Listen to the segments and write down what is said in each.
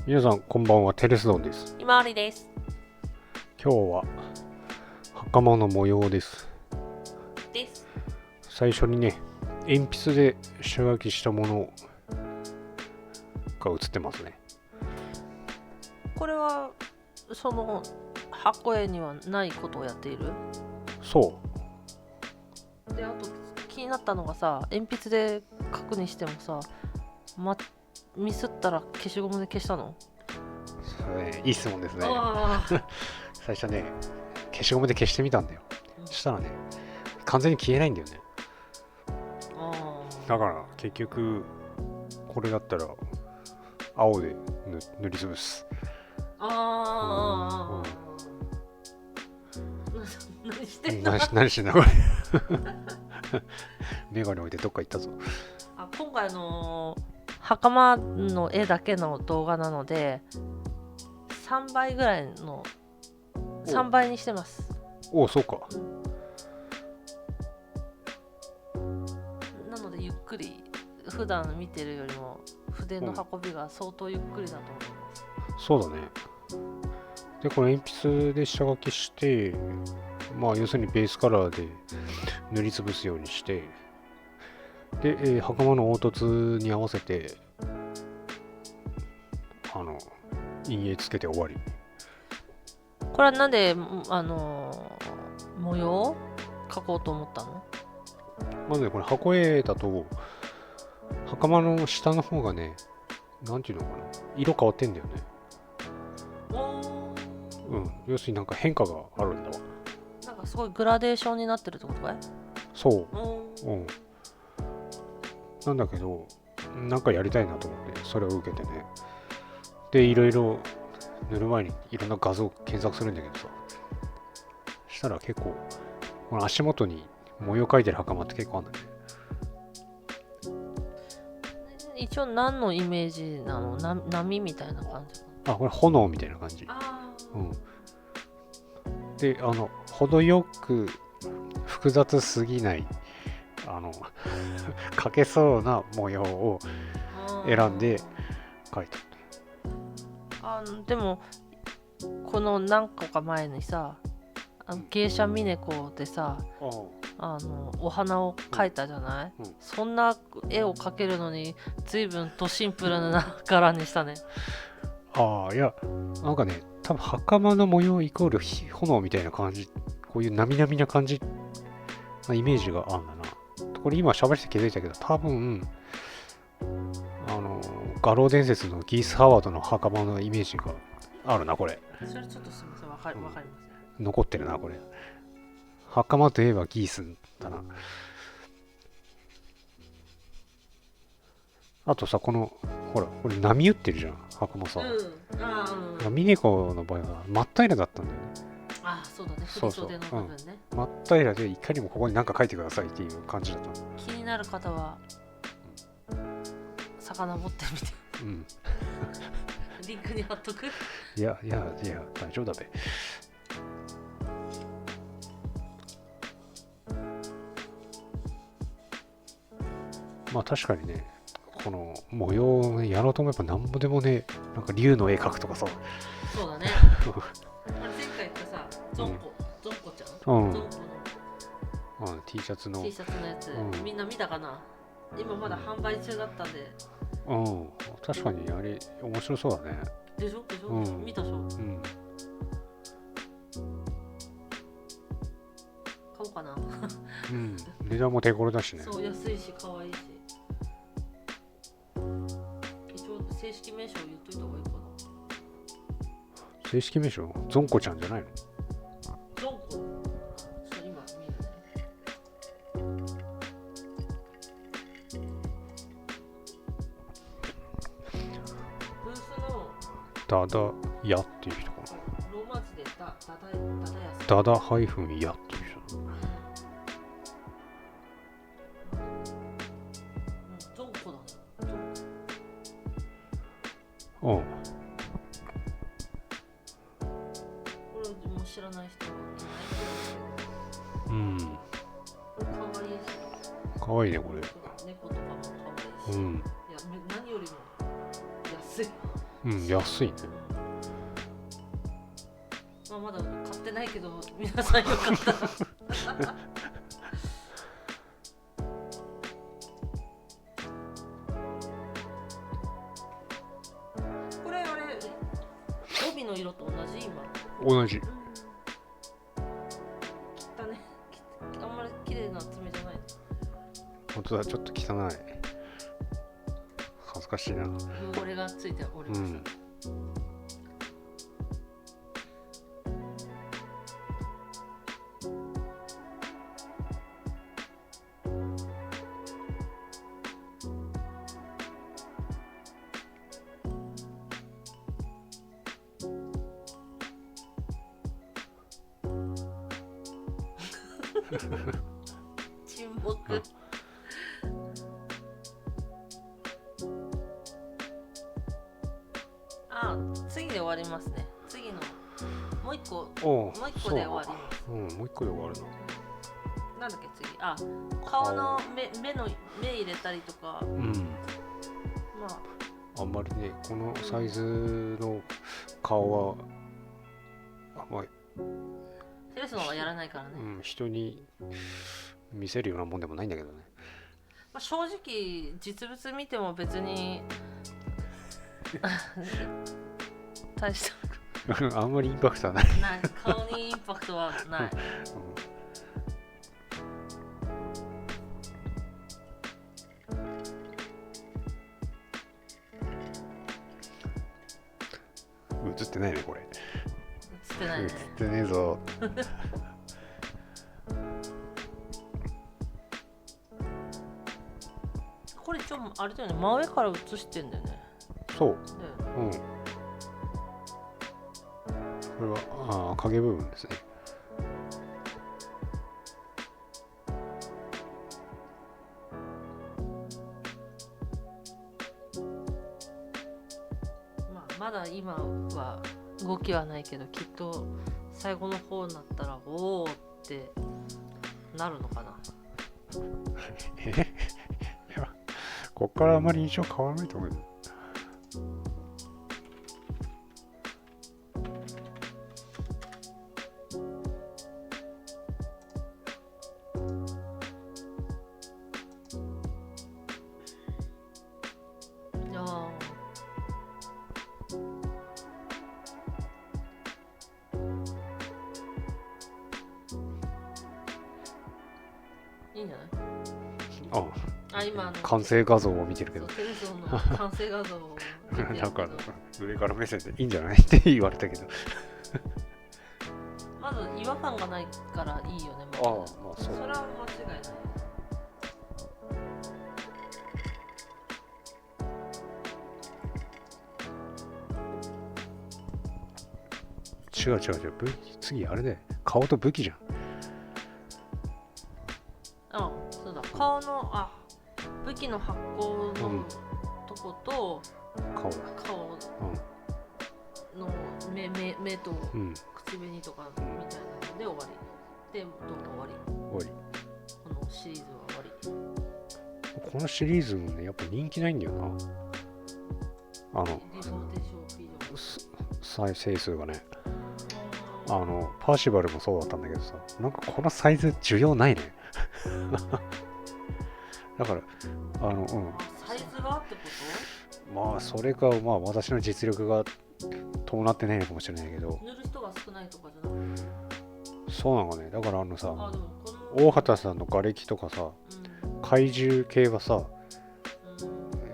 皆さんこんばんは、テレスドンです。ひまわりです。今日は袴の模様です。です。最初にね、鉛筆で下書きしたものが写ってますね。これはその箱絵にはないことをやっている。そで、あと気になったのがさ、鉛筆で書くにしてもさ、ミスったら消しゴムで消したの？それいい質問ですね。ああ。最初ね、消しゴムで消してみたんだよ。そしたらね、完全に消えないんだよね。だから結局これだったら青で塗りつぶす。ああ。何してんの？何してんだこれ。メガネ置いてどっか行ったぞ。今回の袴の絵だけの動画なので3倍ぐらいの3倍にしてます。おお、そうか。なのでゆっくり、普段見てるよりも筆の運びが相当ゆっくりだと思います。そうだね。で、この鉛筆で下書きして、まあ要するにベースカラーで塗りつぶすようにして、で、袴の凹凸に合わせて陰影つけて終わり。これはなんで模様描こうと思ったの？まずね、これ箱絵だと袴の下の方がね、なんていうのかな、色変わってんだよね。要するになんか変化があるんだわ。なんかすごいグラデーションになってるってことかい？そう。なんだけど、なんかやりたいなと思ってそれを受けてね。で、いろいろ塗る前にいろんな画像検索するんだけどさ、したら結構この足元に模様描いてる袴って結構あるんだね。一応何のイメージなの？波みたいな感じ？これ炎みたいな感じ。で、程よく複雑すぎない描けそうな模様を選んで描いた。でもこの何個か前にさ、芸者峰子でさ、お花を描いたじゃない？そんな絵を描けるのに随分とシンプルな柄にしたね。いや、なんかね、多分袴の模様イコール炎みたいな感じ、こういうなみなみな感じなイメージがあるんだな。これ今喋って気づいたけど、多分画廊伝説のギース・ハワードの袴のイメージがあるな、これ。それちょっとすみません、わかりません。残ってるな、これ。袴といえばギースだな。あとさ、この、ほら、これ波打ってるじゃん、袴さ。ミネコの場合は真っ平らだったんだよね。そうだね、振袖の部分ね。真っ平らで、いかにもここに何か書いてくださいっていう感じだったの。気になる方は、遡ってみて。リンクに貼っとく？いや、大丈夫だべ。まあ確かにね、この模様を、ね、やろうと思えばなんぼでもね、なんか竜の絵描くとかさ。そうだね。前回言ったさ、ゾンコちゃん、ゾンコの T シャツのやつ、みんな見たかな？今まだ販売中だったんで。確かにあれ面白そうだね。でしょ、見たでしょ。買おうかな。値段も手頃だしね。そう、安いし可愛いし。一応正式名称言っといた方がいいかな。正式名称ゾンコちゃんじゃないの？ゾンコ。今見るね。ブースのダダヤっていう人かな。ローマ字でダダハイフンヤっていう人。ゾンコだ。これも知らない人はいないけど。可愛いし。可愛いね、これ。猫とかも可愛いし。いや、何よりも安い。うん、安いね。まあ、まだ買ってないけど皆さんよかったらこれあれ帯の色と同じ今。同じ。切ったね。あんまり綺麗な爪じゃない。本当だ、ちょっと汚い。恥ずかしいな。汚れがついております。沈黙。あ、次で終わりますね。次のもう一個で終わります。もう一個で終わるな。なんだっけ次。あ、顔の目入れたりとか。まああんまりね、このサイズの顔はあんまりセレスの方がやらないからね。人に見せるようなもんでもないんだけどね。まあ、正直実物見ても別に大したあんまりインパクトはない。顔にインパクトはない。映ってないねこれ。映ってないね。映ってねえぞ。これ一応あれだよね、真上から映してんだよね。そう。ね、これは影部分ですね。まだ今は動きはないけど、きっと最後の方になったらおーってなるのかな。いや、こっからあまり印象変わらないと思うよ。いいんじゃない？今完成画像を見てるけど。テレゾンの完成画像を見てるけどなんか上から目線でいいんじゃないって言われたけど。まず違和感がないからいいよね。まあそう。それは間違いない。違う。次あれで顔と武器じゃん。そうだ。顔の武器の発光のとこと顔の目と口紅とかみたいなので終わり。で動画終わり。このシリーズは終わり。このシリーズもね、やっぱ人気ないんだよな。再生数がね。パーシバルもそうだったんだけどさ、なんかこのサイズ需要ないね。だからサイズがってこと？まあそれか私の実力が伴ってないのかもしれないけど。塗る人が少ないとかじゃなくて。そうなのかね。だからさ、大畑さんの瓦礫とかさ、怪獣系はさ、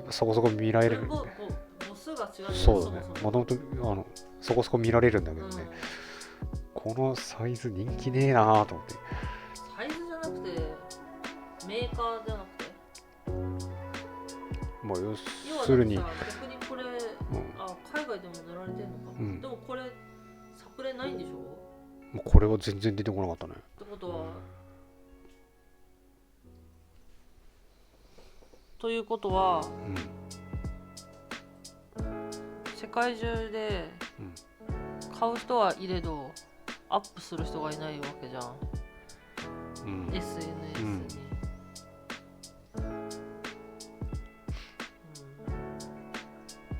そこそこ見られる。母数が違う。そうだね。もともとそこそこ見られるんだけどね。このサイズ人気ねえなーと思って。サイズじゃなくてメーカーじゃなくて、要するに逆にこれ、海外でも塗られてるのか、でもこれ作例ないんでしょ。もうこれは全然出てこなかったね。ってことは、世界中で買う人はいれどアップする人がいないわけじゃん、SNS に、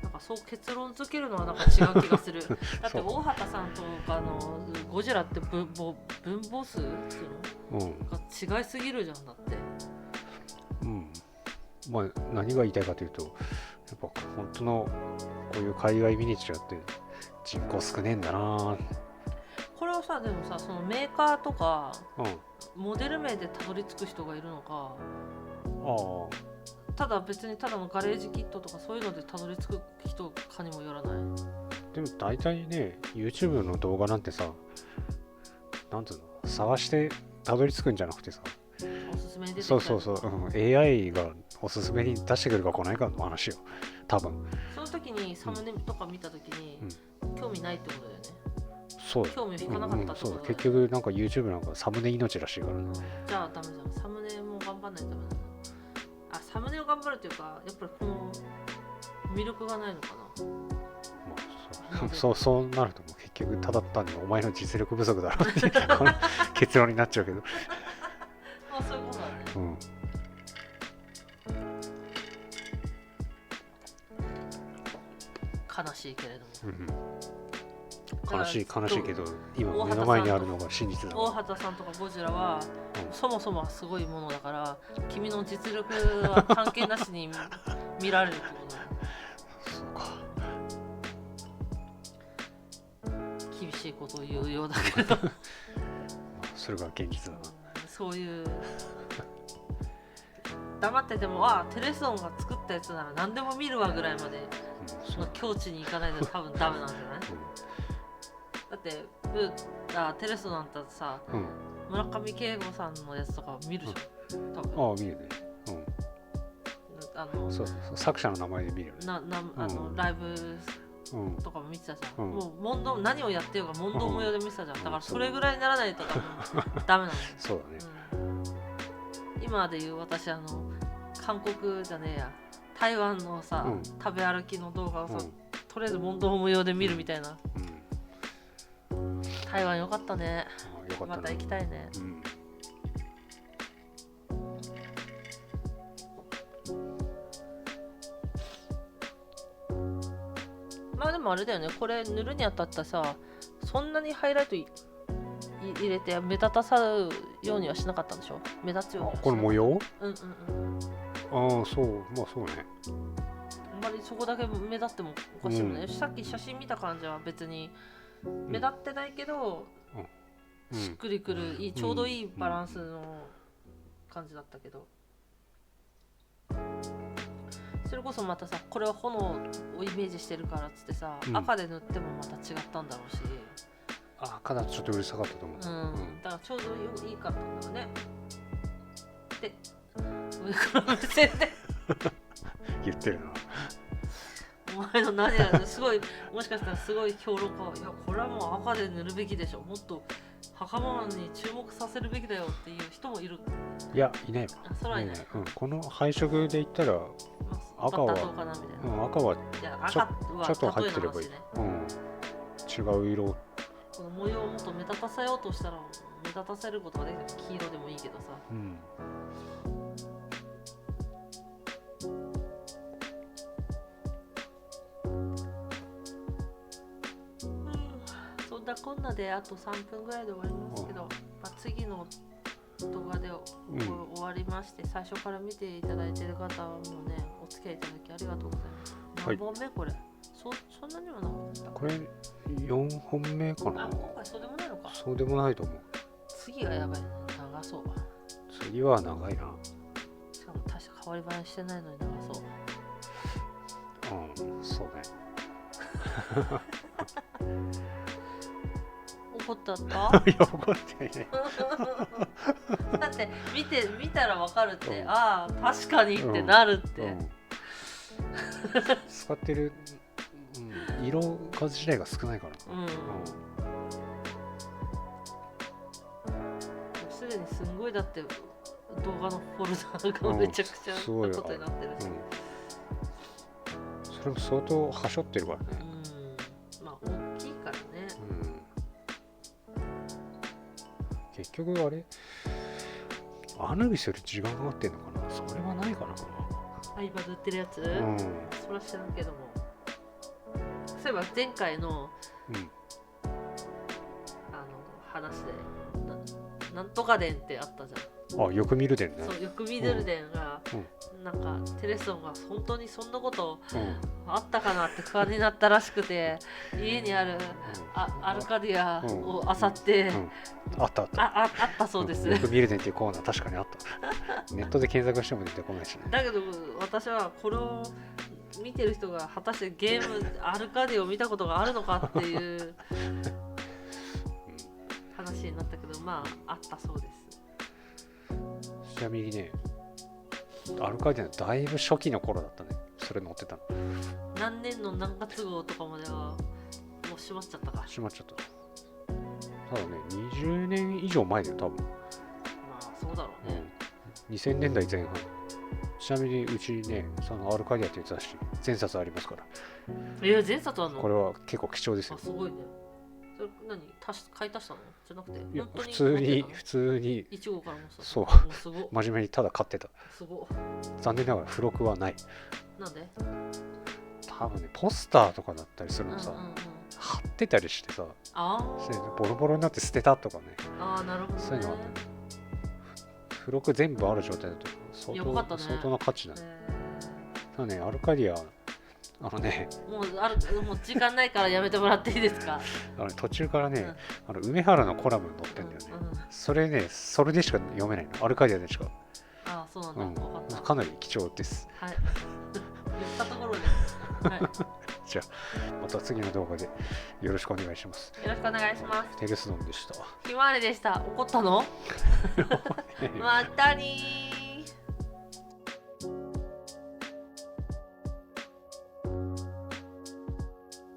なんかそう結論付けるのはなんか違う気がするだって大畑さんとかのゴジラって分母数っていうのが違いすぎるじゃんだって。まあ何が言いたいかというと、やっぱ本当のこういう海外ミニチュアって人口少ねえんだな。これをさ、でもさ、そのメーカーとか、モデル名でたどり着く人がいるのか、ただ別にただのガレージキットとかそういうのでたどり着く人かにもよらない。でも大体ね、YouTube の動画なんてさ、なんていうの、探してたどり着くんじゃなくてさ、おすすめに出てきたそう、AI がおすすめに出してくるか来ないかの話よ、多分。その時にサムネとか見た時に、興味ないってことだよね。そう、興味引かなかったってことだよね。そう、結局なんか YouTube なんかサムネ命らしいからね。じゃあダメじゃん。サムネも頑張んないとダメだな。あ、サムネを頑張るというか、やっぱりこの魅力がないのかな。そうなるともう結局ただ単にお前の実力不足だろうって結論になっちゃうけど。まあそういうことだね。悲しいけれども。悲しいけど今目の前にあるのが真実だ。大畑さんとかゴジラは、そもそもはすごいものだから、君の実力は関係なしに見られるってことだよ。そうか。厳しいことを言うようだけどそれが現実だな。そういう黙ってても、テレスオンが作ったやつなら何でも見るわぐらいまでの境地に行かないと多分ダメなんじゃない？だってテレスオンなんてさ、村上慶吾さんのやつとか見るじゃん、多分。見るね。そう作者の名前で見るよね。ライブとかも見てたじゃん。もう問答何をやってようが問答無用で見てたじゃん。だからそれぐらいにならないと多分ダメなんだよ。そうだね。今で言う私韓国じゃねえや、台湾のさ、食べ歩きの動画をさ、とりあえず問答無用で見るみたいな。台湾よかったね。また行きたいね。まあでもあれだよね、これ塗るにあたったさ、そんなにハイライト入れて目立たさるようにはしなかったんでしょ？目立つようにはしなかった。この模様？そう、まあそうね。あんまりそこだけ目立ってもおかしいもんね。さっき写真見た感じは別に目立ってないけど、しっくりくるちょうどいいバランスの感じだったけど、それこそまたさ、これは炎をイメージしてるからっつってさ、赤で塗ってもまた違ったんだろうし、赤だとちょっとうるさかったと思う。だからちょうどいいかったんだよね。で、上から目線で言ってるな。お前の何やすごい、もしかしたらすごい評論家、いやこれはもう赤で塗るべきでしょ、もっと袴に注目させるべきだよっていう人もいる。いや、いないわ。それはいない。この配色で言ったら赤は赤はちょっと入ってればいい。違う色。この模様をもっと目立たせようとしたら目立たせることができる。黄色でもいいけどさ。そんなこんなであと3分ぐらいで終わりますけど、次の動画で終わりまして、最初から見ていただいている方もね、お付き合いいただきありがとうございます。何本目これ？そんなにはなかった。これ4本目かな。今回そうでもないのか。そうでもないと思う。次がやばいね。長そう。次は長いな。しかも大した変わり映えしてないのに長そう。そうね。怒ったった？いや、怒ってない。だって見たらわかるって、確かにってなるって。使ってる、色数自体が少ないからな。すでにすんごい、だって動画のフォルダがめちゃくちゃなことになってるし、それも相当はしょってるからね。まあ大きいからね。結局あれアヌビスより時間かかってんのかな。それはないかな。今塗ってるやつ、それは知らんけども、そういえば前回のうん話でなんとか伝ってあったじゃん。あ、よく見るでんね。そう、よく見る伝が、なんかテレソンが本当にそんなことあったかなって不安になったらしくて、家にあるアルカディアを漁って、あったあったそうです。よく見るでんっていうコーナー確かにあった。ネットで検索しても出てこないしね。だけど私はこれを見てる人が果たしてゲームアルカディを見たことがあるのかっていう話になったけど、まああったそうです。ちなみにね、アルカディアのだいぶ初期の頃だったね、それ乗ってたの。何年の何月号とかまではもう閉まっちゃったか。閉まっちゃった。ただね、20年以上前だよ、多分。まあそうだろうね。2000年代前半。ちなみにうちね、そのアルカディアっていう雑誌、全冊ありますから。全冊あるの？これは結構貴重ですよ。あ、すごいね。それ何買い足したのじゃなくて、いや本当に普通に1号からもさ。そう、すご真面目にただ買ってた。すご残念ながら付録はない。なんで？多分ね、ポスターとかだったりするのさ、貼ってたりしてさ、ボロボロになって捨てたとかね。ああ、なるほどね。そういうのあったね。付録全部ある状態だと相当な価値だね。ただね、アルカディア、もう時間ないからやめてもらっていいですか？途中からね、梅原のコラムに載ってんだよね。それね、それでしか読めないの。アルカディアでしか。ああ、そうなんだ。分かった。かなり貴重です。はい。言ったところで。はい。じゃあ、また次の動画でよろしくお願いします。よろしくお願いします。テレスドンでした。ひまわりでした。怒ったの？またにー。